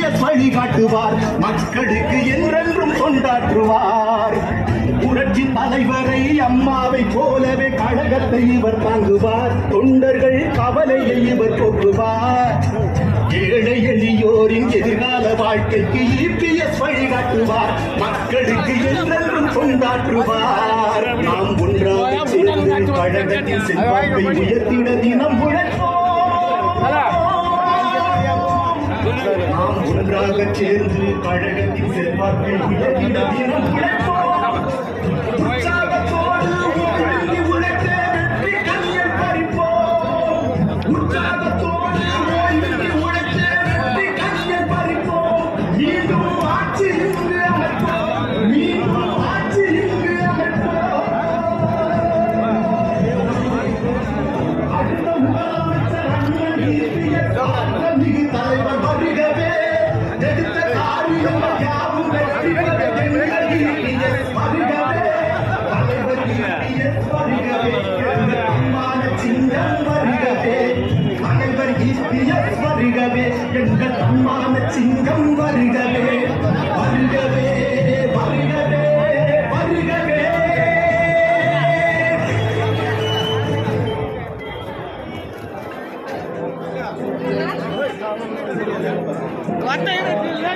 EPS வழிகாட்டுவார், மக்களுக்கு என்றென்றும் கொண்டாற்றுவார். புரட்சி தலைவரை அம்மாவை போலவே கழகத்தை இவர் தாங்குவார், தொண்டர்கள் கவலையை இவர் போக்குவார். ஏழை எளியோரின் எதிர்கால வாழ்க்கைக்கு இபிஎஸ் வழிகாட்டுவார், மக்களுக்கு என்றென்றும் கொண்டாற்றுவார். நாம் ஒன்றாக சேர்ந்து கழகத்தின் செல்வாக்கை உயர்த்திட தினம் உழைப்போம். நாம் ஒன்றாக சேர்ந்து கழகத்தின் செல்வாக்கை உயர்த்திட தினம் உழைப்போம். உற்சாகத்தோடு உழைத்த வெற்றி கண்ணில் பறிப்போம். உற்சாகத்தோடு உழைத்த வெற்றி கண்ணில் பறிப்போம். மீண்டும் ஆட்சி இங்கு அமைப்போம். மீண்டும் ஆட்சி இங்கு அமைப்போம். அடுத்த முதலமைச்சர் அண்ணன் இபிஎஸ் ஆற்றமிகு தலைவர் வருகவே. எடுத்த காரியம் யாவும் வெற்றி பெற எங்கள் இபிஎஸ் வருகவே. தலைவர் இபிஎஸ் வருகவே. எங்கள் அம்மான சிங்கம் வருகவே. தலைவர் இபிஎஸ் வருகவே. எங்கள் அம்மான சிங்கம் வருகவே. வருகவே வருகவே வருகவே. இல்ல